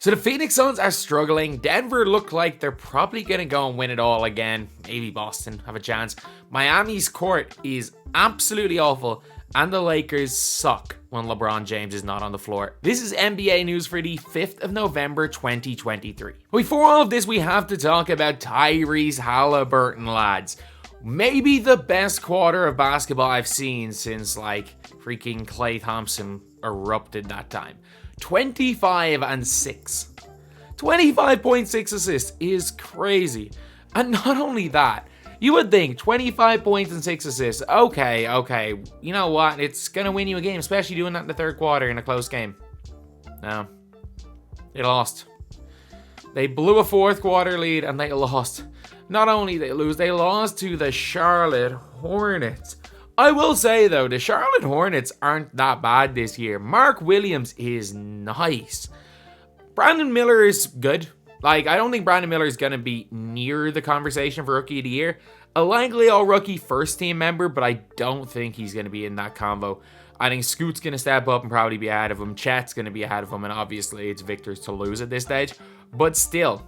So the Phoenix Suns are struggling. Denver look like they're probably going to go and win it all again. Maybe Boston have a chance. Miami's court is absolutely awful. And the Lakers suck when LeBron James is not on the floor. This is NBA news for the 5th of November, 2023. Before all of this, we have to talk about Tyrese Halliburton, lads. Maybe the best quarter of basketball I've seen since, like, freaking Klay Thompson erupted that time. 25 and 6. 25.6 assists is crazy. And not only that, you would think 25 points and 6 assists. Okay. You know what? It's going to win you a game, especially doing that in the third quarter in a close game. No. They lost. They blew a fourth quarter lead and they lost. Not only did they lose, they lost to the Charlotte Hornets. I will say, though, the Charlotte Hornets aren't that bad this year. Mark Williams is nice. Brandon Miller is good. Like, I don't think Brandon Miller is going to be near the conversation for Rookie of the Year. A likely all-rookie first-team member, but I don't think he's going to be in that combo. I think Scoot's going to step up and probably be ahead of him. Chet's going to be ahead of him, and obviously it's Victor's to lose at this stage. But still,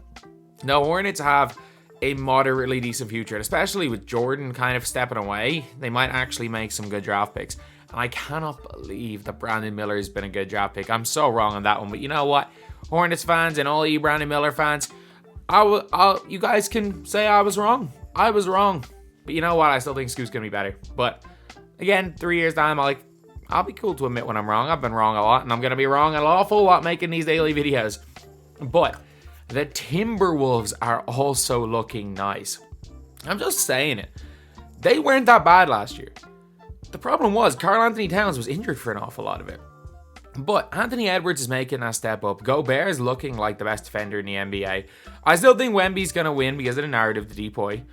the Hornets have a moderately decent future, and especially with Jordan kind of stepping away, they might actually make some good draft picks. And I cannot believe that Brandon Miller has been a good draft pick. I'm so wrong on that one, but you know what? Hornets fans and all you Brandon Miller fans, you guys can say I was wrong. I was wrong. But you know what? I still think Scoot's going to be better. But again, 3 years time, I'll be cool to admit when I'm wrong. I've been wrong a lot, and I'm going to be wrong an awful lot making these daily videos. But the Timberwolves are also looking nice. I'm just saying it. They weren't that bad last year. The problem was Karl Anthony Towns was injured for an awful lot of it. But Anthony Edwards is making that step up. Gobert is looking like the best defender in the NBA. I still think Wemby's going to win because of the narrative, the decoy.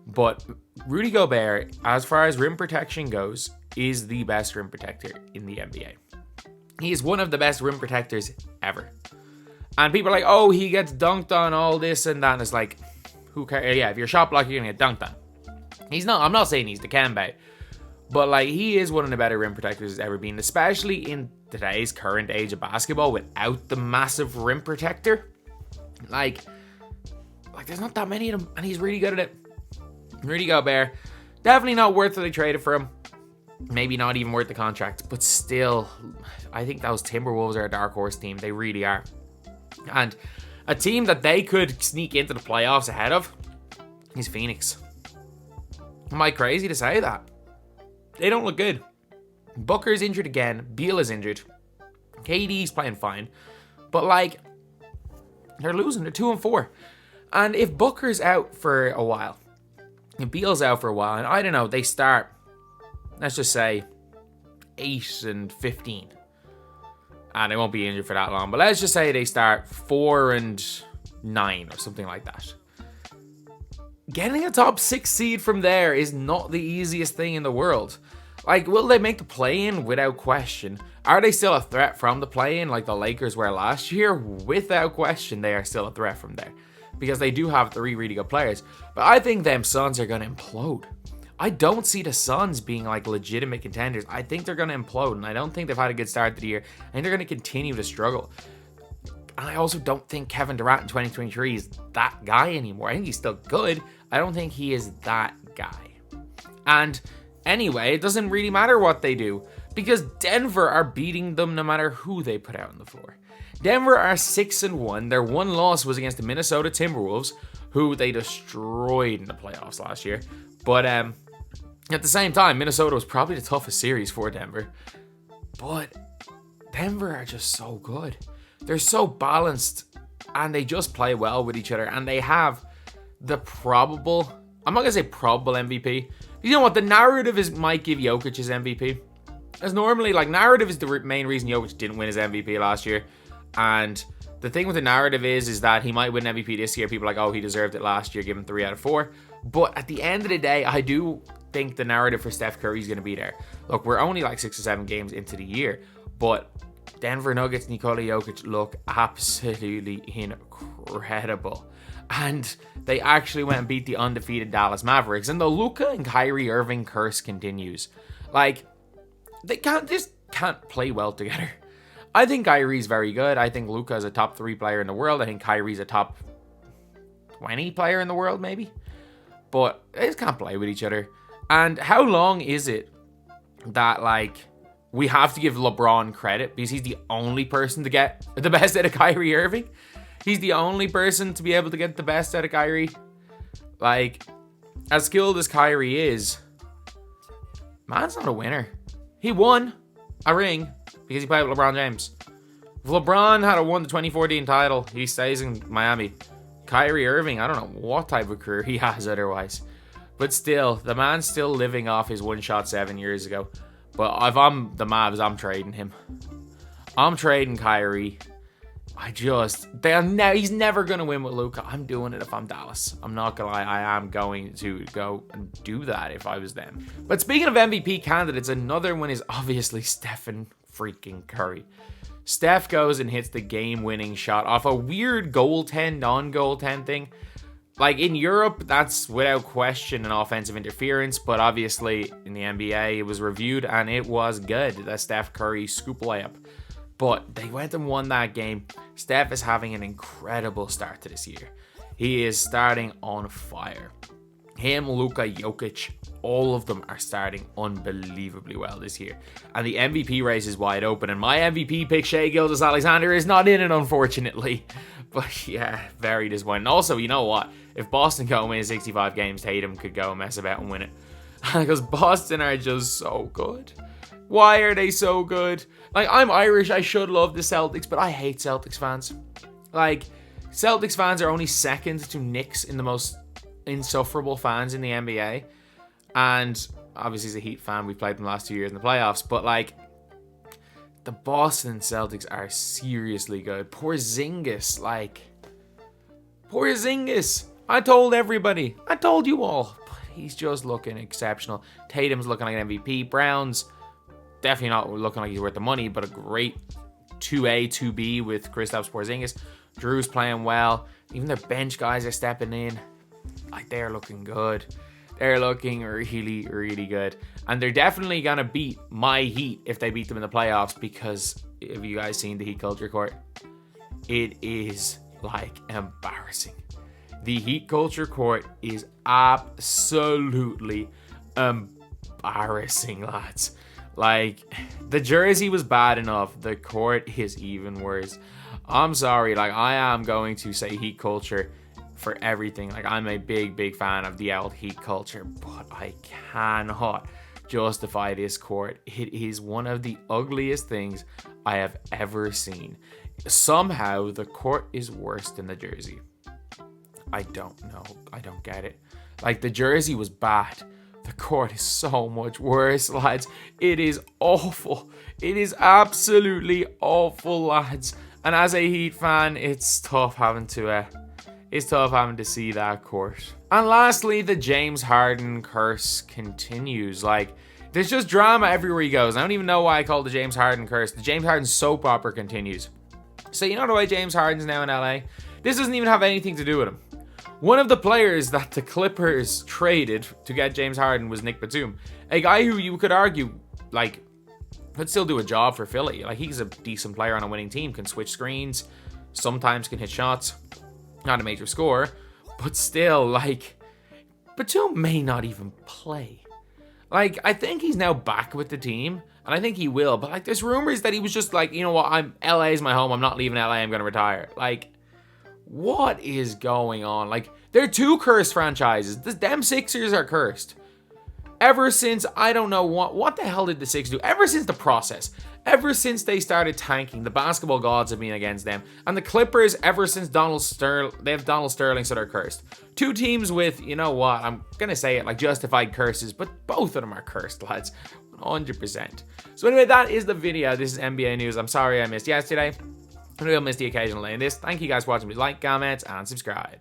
But Rudy Gobert, as far as rim protection goes, is the best rim protector in the NBA. He is one of the best rim protectors ever. And people are like, oh, he gets dunked on, all this and that. And it's like, who cares? Yeah, if you're a shot blocker, you're going to get dunked on. He's not. I'm not saying he's the Kembe. But, like, he is one of the better rim protectors he's ever been. Especially in today's current age of basketball without the massive rim protector. Like there's not that many of them. And he's really good at it. Rudy Gobert. Definitely not worth what they traded for him. Maybe not even worth the contract. But still, I think those Timberwolves are a dark horse team. They really are. And a team that they could sneak into the playoffs ahead of is Phoenix. Am I crazy to say that? They don't look good. Booker's injured again. Beal is injured. KD's playing fine. But, like, they're losing. They're 2-4. And if Booker's out for a while, if Beal's out for a while, and I don't know, they start, let's just say, 8-15. And they won't be injured for that long. But let's just say they start 4-9 or something like that. Getting a top 6 seed from there is not the easiest thing in the world. Like, will they make the play-in? Without question. Are they still a threat from the play-in like the Lakers were last year? Without question, they are still a threat from there. Because they do have 3 really good players. But I think them Suns are going to implode. I don't see the Suns being, like, legitimate contenders. I think they're going to implode, and I don't think they've had a good start to the year. I think they're going to continue to struggle. And I also don't think Kevin Durant in 2023 is that guy anymore. I think he's still good. I don't think he is that guy. And anyway, it doesn't really matter what they do, because Denver are beating them no matter who they put out on the floor. Denver are 6-1. Their one loss was against the Minnesota Timberwolves, who they destroyed in the playoffs last year. But at the same time, Minnesota was probably the toughest series for Denver. But Denver are just so good. They're so balanced, and they just play well with each other, and they have the probable, I'm not going to say probable MVP. You know what? The narrative might give Jokic his MVP. As normally, like, narrative is the main reason Jokic didn't win his MVP last year. And the thing with the narrative is that he might win MVP this year. People are like, oh, he deserved it last year, give him 3 out of 4. But at the end of the day, I do think the narrative for Steph Curry is going to be there. Look, we're only like 6 or 7 games into the year, but Denver Nuggets, Nikola Jokic look absolutely incredible. And they actually went and beat the undefeated Dallas Mavericks. And the Luka and Kyrie Irving curse continues. Like, they just can't play well together. I think Kyrie's very good. I think Luka is a top 3 player in the world. I think Kyrie's a top 20 player in the world, maybe. But they just can't play with each other. And how long is it that, like, we have to give LeBron credit because he's the only person to get the best out of Kyrie Irving? He's the only person to be able to get the best out of Kyrie. Like, as skilled as Kyrie is, man's not a winner. He won a ring because he played with LeBron James. If LeBron had won the 2014 title, he stays in Miami. Kyrie Irving, I don't know what type of career he has otherwise. But still, the man's still living off his one shot 7 years ago. But if I'm the Mavs, I'm trading him. I'm trading Kyrie. He's never going to win with Luka. I'm doing it if I'm Dallas. I'm not going to lie. I am going to go and do that if I was them. But speaking of MVP candidates, another one is obviously Stephen freaking Curry. Steph goes and hits the game-winning shot off a weird goaltend thing. Like, in Europe, that's without question an offensive interference, but obviously in the NBA, it was reviewed and it was good. The Steph Curry scoop layup. But they went and won that game. Steph is having an incredible start to this year. He is starting on fire. Him, Luka, Jokic, all of them are starting unbelievably well this year. And the MVP race is wide open. And my MVP pick, Shai Gilgeous-Alexander, is not in it, unfortunately. But yeah, very disappointing. Also, you know what? If Boston go and win 65 games, Tatum could go and mess about and win it. Because Boston are just so good. Why are they so good? Like, I'm Irish, I should love the Celtics, but I hate Celtics fans. Like, Celtics fans are only second to Knicks in the most insufferable fans in the NBA. And obviously as a Heat fan, we've played them the last 2 years in the playoffs. But like, the Boston Celtics are seriously good. Porzingis. I told everybody. I told you all. But he's just looking exceptional. Tatum's looking like an MVP. Brown's definitely not looking like he's worth the money, but a great 2A, 2B with Kristaps Porzingis. Drew's playing well. Even their bench guys are stepping in. Like, they're looking good. They're looking really, really good. And they're definitely going to beat my Heat if they beat them in the playoffs, because have you guys seen the Heat culture court? It is, like, embarrassing. The Heat culture court is absolutely embarrassing, lads. Like, the jersey was bad enough. The court is even worse. I'm sorry. Like, I am going to say Heat culture for everything. Like, I'm a big fan of the old Heat culture, but I cannot justify this court. It is one of the ugliest things I have ever seen. Somehow the court is worse than the jersey. I don't know. I don't get it. Like, the jersey was bad. The court is so much worse, lads. It is awful. It is absolutely awful, lads. And as a Heat fan, it's tough having to see that court. And lastly, the James Harden curse continues. Like, there's just drama everywhere he goes. I don't even know why I call it the James Harden curse. The James Harden soap opera continues. So you know the way James Harden's now in LA? This doesn't even have anything to do with him. One of the players that the Clippers traded to get James Harden was Nick Batum. A guy who you could argue, like, could still do a job for Philly. Like, he's a decent player on a winning team, can switch screens, sometimes can hit shots. Not a major scorer, but still, like, Batum may not even play. Like, I think he's now back with the team, and I think he will, but, like, there's rumors that he was just like, you know what, LA is my home, I'm not leaving LA, I'm going to retire. Like, what is going on? Like, they're two cursed franchises. Them Sixers are cursed. Ever since, I don't know, what the hell did the Sixers do? Ever since the process. Ever since they started tanking, the basketball gods have been against them. And the Clippers, ever since they have Donald Sterling, so they're cursed. Two teams with, you know what, I'm going to say it, like, justified curses, but both of them are cursed, lads. 100%. So anyway, that is the video. This is NBA News. I'm sorry I missed yesterday. I will miss the occasional in this. Thank you guys for watching. Please like, comment, and subscribe.